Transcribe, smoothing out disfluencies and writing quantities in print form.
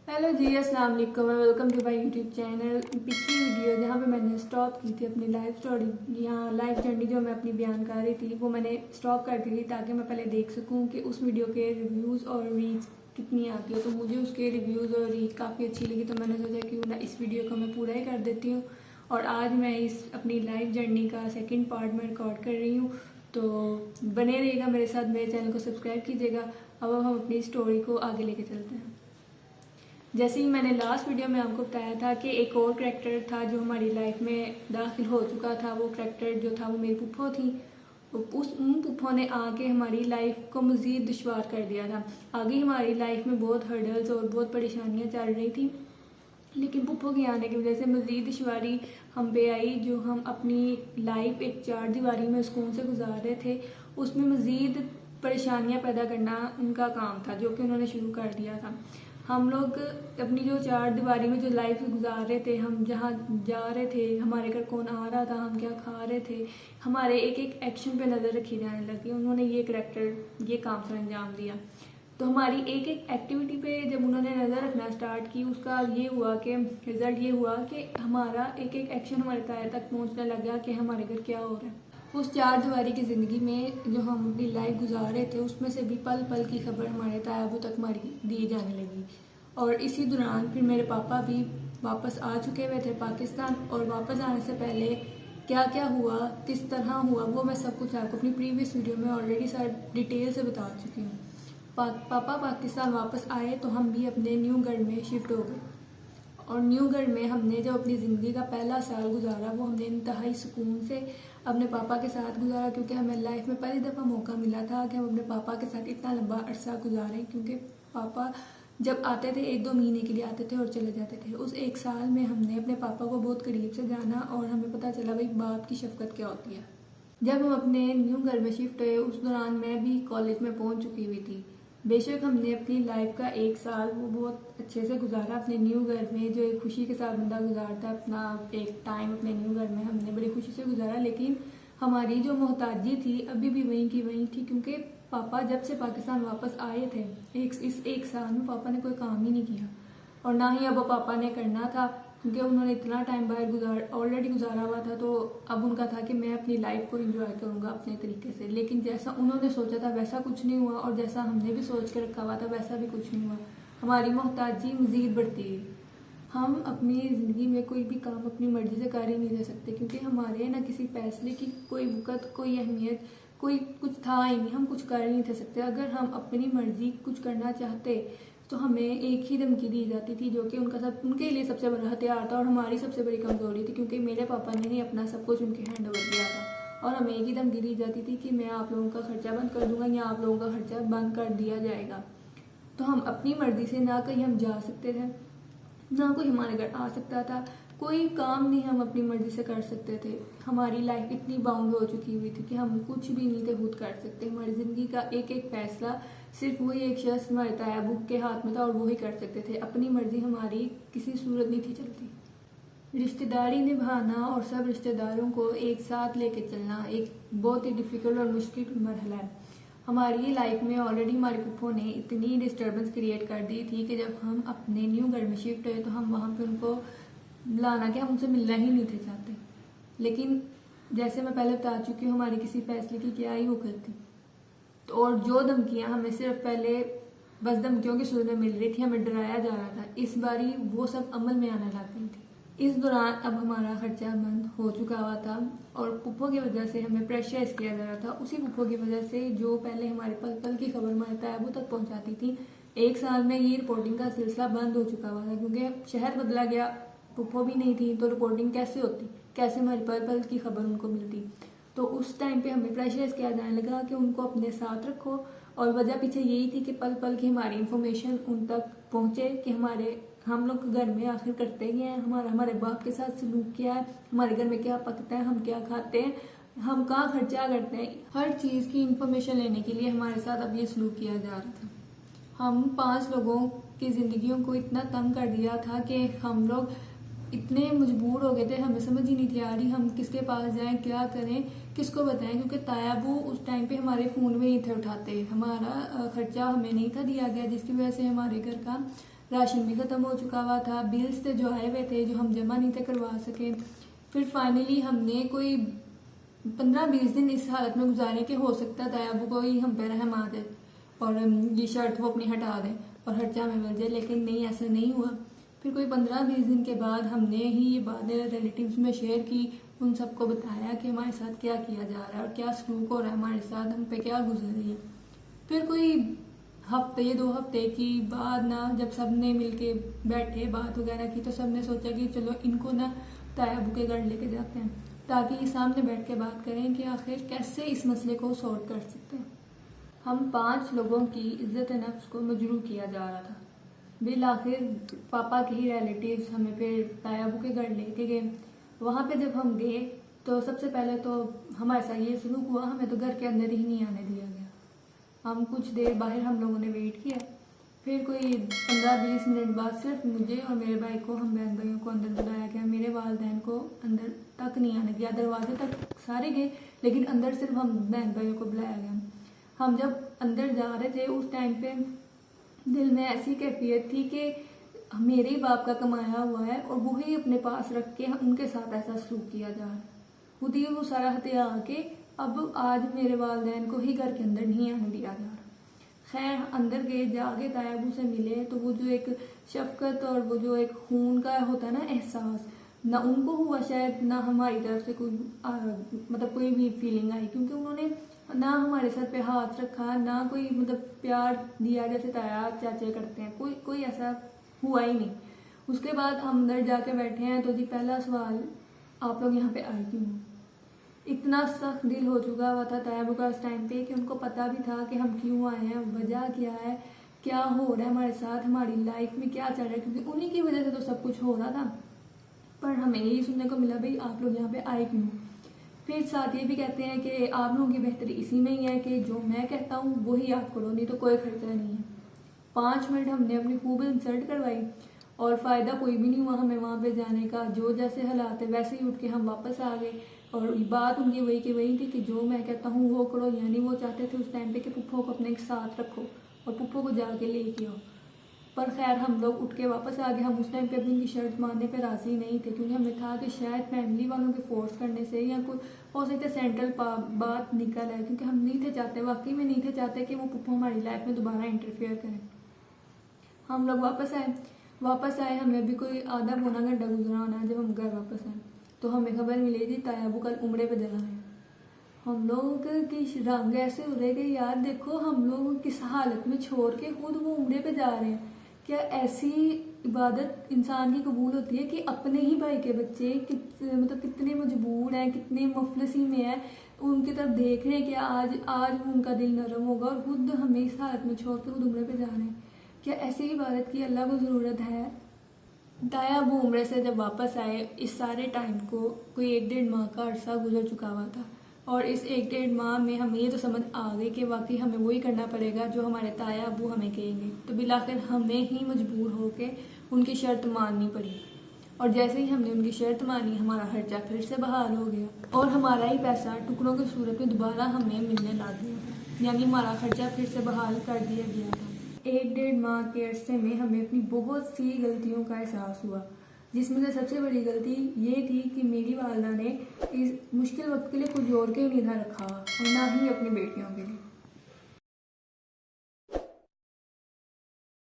Hello जी, अस्सलाम वालेकुम, welcome to my YouTube channel. पिछली वीडियो जहाँ पे मैंने स्टॉप की थी अपनी लाइफ स्टोरी या लाइफ जर्नी जो मैं अपनी बयान कर रही थी, वो मैंने स्टॉप कर दी थी ताकि मैं पहले देख सकूँ कि उस वीडियो के रिव्यूज़ और रीच कितनी आती है। तो मुझे उसके रिव्यूज़ और रीच काफ़ी अच्छी लगी, तो मैंने सोचा क्यों ना इस वीडियो को मैं पूरा ही कर देती हूँ। और आज मैं इस अपनी लाइफ जर्नी का सेकेंड पार्ट में रिकॉर्ड कर रही हूँ, तो बने रहिएगा मेरे साथ, मेरे चैनल को सब्सक्राइब कीजिएगा। अब हम अपनी स्टोरी को आगे लेके चलते हैं। जैसे ही मैंने लास्ट वीडियो में आपको बताया था कि एक और करैक्टर था जो हमारी लाइफ में दाखिल हो चुका था। वो करैक्टर जो था वो मेरी पुप्पो थी। उन पुप्पो ने आके हमारी लाइफ को मज़ीद दुश्वार कर दिया था। आगे हमारी लाइफ में बहुत हर्डल्स और बहुत परेशानियां चल रही थी, लेकिन पुप्पो के आने की वजह से मज़ीद दुश्वारी हम पे आई। जो हम अपनी लाइफ एक चार दीवारी में सुकून से गुजार रहे थे, उसमें मज़ीद परेशानियां पैदा करना उनका काम था, जो कि उन्होंने शुरू कर दिया था। हम लोग अपनी जो चार दीवारी में जो लाइफ गुजार रहे थे, हम जहाँ जा रहे थे, हमारे घर कौन आ रहा था, हम क्या खा रहे थे, हमारे एक एक एक्शन पे नज़र रखी जाने लगी। उन्होंने ये करैक्टर ये काम सर अंजाम दिया। तो हमारी एक एक एक्टिविटी पे जब उन्होंने नज़र रखना स्टार्ट की, उसका ये हुआ कि रिज़ल्ट ये हुआ कि हमारा एक एक एक्शन हमारे ताया तक पहुंचने लगा कि हमारे घर क्या हो रहा है। उस चार दीवारी की ज़िंदगी में जो हम अपनी लाइफ गुजार रहे थे, उसमें से भी पल पल की खबर हमारे तायाबू तक हमारी दी जाने लगी। और इसी दौरान फिर मेरे पापा भी वापस आ चुके हुए थे पाकिस्तान, और वापस आने से पहले क्या क्या हुआ, किस तरह हुआ, वो मैं सब कुछ आपको अपनी प्रीवियस वीडियो में ऑलरेडी सारी डिटेल से बता चुकी हूँ। पापा पाकिस्तान वापस आए तो हम भी अपने न्यू घर में शिफ्ट हो गए। और न्यू घर में हमने जो अपनी ज़िंदगी का पहला साल गुजारा, वो हमने इंतहाई सुकून से अपने पापा के साथ गुजारा, क्योंकि हमें लाइफ में पहली दफ़ा मौका मिला था कि हम अपने पापा के साथ इतना लंबा अरसा गुजारें। क्योंकि पापा जब आते थे 1-2 महीने के लिए आते थे और चले जाते थे। उस एक साल में हमने अपने पापा को बहुत करीब से जाना और हमें पता चला भाई बाप की शफकत क्या होती है। जब हम अपने न्यू घर में शिफ्ट हुए, उस दौरान मैं भी कॉलेज में पहुंच चुकी हुई थी। बेशक हमने अपनी लाइफ का एक साल वो बहुत अच्छे से गुजारा अपने न्यू घर में, जो एक खुशी के साथ बंदा गुजारता है अपना एक टाइम अपने न्यू घर में, हमने बड़ी खुशी से गुजारा। लेकिन हमारी जो मोहताजी थी अभी भी वहीं की वहीं थी, क्योंकि पापा जब से पाकिस्तान वापस आए थे, इस एक साल में पापा ने कोई काम ही नहीं किया, और ना ही अब पापा ने करना था, क्योंकि उन्होंने इतना टाइम बाहर ऑलरेडी गुजारा हुआ था। तो अब उनका था कि मैं अपनी लाइफ को एंजॉय करूंगा अपने तरीके से। लेकिन जैसा उन्होंने सोचा था वैसा कुछ नहीं हुआ, और जैसा हमने भी सोच के रखा हुआ था वैसा भी कुछ नहीं हुआ। हमारी मोहताजी मज़ीद बढ़ती गई। हम अपनी ज़िंदगी में कोई भी काम अपनी मर्जी से कर ही नहीं रह सकते, क्योंकि हमारे ना किसी फैसले की कोई वक़्त, कोई अहमियत, कोई कुछ था ही नहीं। हम कुछ कर ही नहीं थे सकते। अगर हम अपनी मर्जी कुछ करना चाहते तो हमें एक ही धमकी दी जाती थी, जो कि उनके लिए सबसे बड़ा हथियार था और हमारी सबसे बड़ी कमजोरी थी, क्योंकि मेरे पापा ने ही अपना सब कुछ उनके हैंड ओवर किया था। और हमें एक ही धमकी दी जाती थी कि मैं आप लोगों का खर्चा बंद कर दूंगा या आप लोगों का खर्चा बंद कर दिया जाएगा। तो हम अपनी मर्जी से ना कहीं हम जा सकते थे, ना कोई हमारे घर आ सकता था, कोई काम नहीं हम अपनी मर्जी से कर सकते थे। हमारी लाइफ इतनी बाउंड हो चुकी हुई थी कि हम कुछ भी नहीं थे खुद कर सकते। हमारी ज़िंदगी का एक एक फैसला सिर्फ वही एक शख्स हमारे तायाबुक के हाथ में था और वो ही कर सकते थे। अपनी मर्जी हमारी किसी सूरत नहीं थी चलती। रिश्तेदारी निभाना और सब रिश्तेदारों को एक साथ लेके चलना एक बहुत ही डिफ़िकल्ट और मुश्किल मरहला है। हमारी लाइफ में ऑलरेडी हमारे पुप्पो ने इतनी डिस्टर्बेंस क्रिएट कर दी थी कि जब हम अपने न्यू घर में शिफ्ट हुए तो हम वहाँ पे उनको लाना कि हम उनसे मिलना ही नहीं थे चाहते। लेकिन जैसे मैं पहले बता चुकी हूँ, हमारी किसी फैसले की क्या ही वो करती। तो और जो धमकियाँ हमें सिर्फ पहले बस धमकियों की सूरत में मिल रही थी, हमें डराया जा रहा था, इस बारी वो सब अमल में आने लग गई थी। इस दौरान अब हमारा खर्चा बंद हो चुका हुआ था और पुप्पो की वजह से हमें प्रेशराइज किया जा रहा था। उसी पुप्पो की वजह से जो पहले हमारे पल पल की खबर हमारे तायाबू तक पहुंचाती थी, एक साल में ये रिपोर्टिंग का सिलसिला बंद हो चुका हुआ था, क्योंकि शहर बदला गया, पुप्पो भी नहीं थी, तो रिपोर्टिंग कैसे होती, कैसे हमारी पल पल की खबर उनको मिलती। तो उस टाइम पे हमें प्रेशराइज किया जाने लगा कि उनको अपने साथ रखो, और वजह पीछे यही थी कि पल पल की हमारी इन्फॉर्मेशन उन तक पहुंचे कि हम लोग घर में आखिर करते क्या हैं, हमारे बाप के साथ सलूक क्या है, हमारे घर में क्या पकता है, हम क्या खाते हैं, हम कहाँ खर्चा करते हैं। हर चीज़ की इन्फॉर्मेशन लेने के लिए हमारे साथ अब ये सलूक किया जा रहा था। हम 5 लोगों की ज़िंदगियों को इतना तंग कर दिया था कि हम लोग इतने मजबूर हो गए थे, हमें समझ ही नहीं थी आ रही हम किसके पास जाएं, क्या करें, किसको बताएं। क्योंकि तायाबू उस टाइम पे हमारे फ़ोन में नहीं थे उठाते, हमारा खर्चा हमें नहीं था दिया गया, जिसकी वजह से हमारे घर का राशन भी ख़त्म हो चुका हुआ था, बिल्स थे जो आए हुए थे जो हम जमा नहीं थे करवा सके। फिर फाइनली हमने कोई 15-20 दिन इस हालत में गुजारे कि हो सकता था अब कोई हम पे रहम आ जाए और ये शर्ट वो अपनी हटा दें और हर्चा में मिल जाए, लेकिन नहीं, ऐसा नहीं हुआ। फिर कोई 15-20 दिन के बाद हमने ही ये बातें रिलेटिव्स में शेयर की, उन सबको बताया कि हमारे साथ क्या किया जा रहा है और क्या सलूक हो रहा है हमारे साथ, हम पे क्या गुजर रही है। फिर कोई हफ्ते 2 हफ्ते की बाद ना जब सब ने मिल के बैठे बात वगैरह की तो सब ने सोचा कि चलो इनको ना ताया अबू के घर लेके जाते हैं ताकि सामने बैठ के बात करें कि आखिर कैसे इस मसले को सॉल्व कर सकते हैं। हम 5 लोगों की इज्जत नफ्स को मजरूह किया जा रहा था। बिल आखिर पापा के ही रिलेटिव्स हमें फिर ताया अबू के घर लेके गए। वहाँ पे जब हम गए तो सबसे पहले तो हमारे साथ ये सलूक हुआ, हमें तो घर के अंदर ही नहीं आने दिया गया। हम कुछ देर बाहर हम लोगों ने वेट किया, फिर कोई 15-20 मिनट बाद सिर्फ मुझे और मेरे भाई को, हम बहन भाइयों को अंदर बुलाया गया। मेरे वालिदैन को अंदर तक नहीं आने दिया, दरवाजे तक सारे गए लेकिन अंदर सिर्फ हम बहन भाइयों को बुलाया गया। हम जब अंदर जा रहे थे उस टाइम पे दिल में ऐसी कैफियत थी कि मेरे ही बाप का कमाया हुआ है और वो ही अपने पास रख के उनके साथ ऐसा सलूक किया जा रहा है। खुद ही वो सारा हथियार के अब आज मेरे वालिदैन को ही घर के अंदर नहीं आने दिया जा रहा। खैर अंदर गए, जाके ताया अबू से मिले तो वो जो एक शफकत और वो जो एक खून का होता है ना एहसास, ना उनको हुआ शायद, ना हमारी तरफ से कोई मतलब कोई भी फीलिंग आई, क्योंकि उन्होंने ना हमारे सर पे हाथ रखा, ना कोई मतलब प्यार दिया जैसे ताया चाचे करते हैं, कोई ऐसा हुआ ही नहीं। उसके बाद हम अंदर जाके बैठे हैं तो जी पहला सवाल, आप लोग यहाँ पे आए क्यों? इतना सख्त दिल हो चुका हुआ था ताया अबू का उस टाइम पे कि उनको पता भी था कि हम क्यों आए हैं, वजह क्या है, क्या हो रहा है हमारे साथ, हमारी लाइफ में क्या चल रहा है, क्योंकि उन्हीं की वजह से तो सब कुछ हो रहा था। पर हमें यही सुनने को मिला भाई आप लोग यहाँ पे आए क्यों। फिर साथ ये भी कहते हैं कि आप लोगों की बेहतरी इसी में ही है कि जो मैं कहता हूँ वही आप करो, नहीं तो कोई खर्चा नहीं है। 5 मिनट हमने अपनी खूब इंसल्ट करवाई और फ़ायदा कोई भी नहीं हुआ हमें वहाँ पे जाने का। जो जैसे हालात है वैसे ही उठ के हम वापस आ गए और बात उनकी वही की वही थी कि जो मैं कहता हूँ वो करो, यानी वो चाहते थे उस टाइम पे कि पुप्पो को अपने साथ रखो और पुप्पो को जाके लेके आओ। पर खैर हम लोग उठ के वापस आ गए। हम उस टाइम पे अपनी उनकी शर्ट मारने पे राज़ी नहीं थे, क्योंकि हमें था कि शायद फैमिली वालों के फोर्स करने से या कोई हो सकता है सेंट्रल बात निकल है, क्योंकि हम नहीं थे चाहते, वाकई में नहीं थे चाहते कि वो पुप्पो हमारी लाइफ में दोबारा इंटरफेयर करें। हम लोग वापस आए हमें भी कोई आधा पौना घंटा गुजरा होना है। जब हम घर वापस आए तो हमें खबर मिली थी ताया अबू कल उम्रे पे जा रहे हैं। हम लोग की रंग ऐसे हो रहे कि यार देखो हम लोग किस हालत में छोड़ के खुद वो उम्रे पे जा रहे हैं। क्या ऐसी इबादत इंसान की कबूल होती है कि अपने ही भाई के बच्चे मतलब कितने मजबूर हैं, कितने मुफलसी में हैं, उनकी तरफ देख रहे हैं कि आज उनका दिल नरम होगा और खुद हमें इस हालत में छोड़ के खुद उम्रे पे जा रहे हैं। क्या ऐसी इबादत की अल्लाह को ज़रूरत है? ताया अबू उम्रे से जब वापस आए इस सारे टाइम को कोई 1-1.5 माह का अरसा गुजर चुका हुआ था और इस 1-1.5 माह में हमें ये तो समझ आ गई कि वाकई हमें वही करना पड़ेगा जो हमारे ताया अबू हमें कहेंगे। तो बिलाखिर हमें ही मजबूर होके उनकी शर्त माननी पड़ी और जैसे ही हमने उनकी शर्त मानी हमारा खर्चा फिर से बहाल हो गया और हमारा ही पैसा टुकड़ों की सूरत में दोबारा हमें मिलने लग गया, यानी हमारा खर्चा फिर से बहाल कर दिया गया था। 1-1.5 माह के अरसे में हमें अपनी बहुत सी गलतियों का एहसास हुआ, जिसमें से सबसे बड़ी गलती ये थी कि मेरी वालदा ने इस मुश्किल वक्त के लिए कुछ और के ही नहीं था रखा और ना ही अपनी बेटियों के लिए।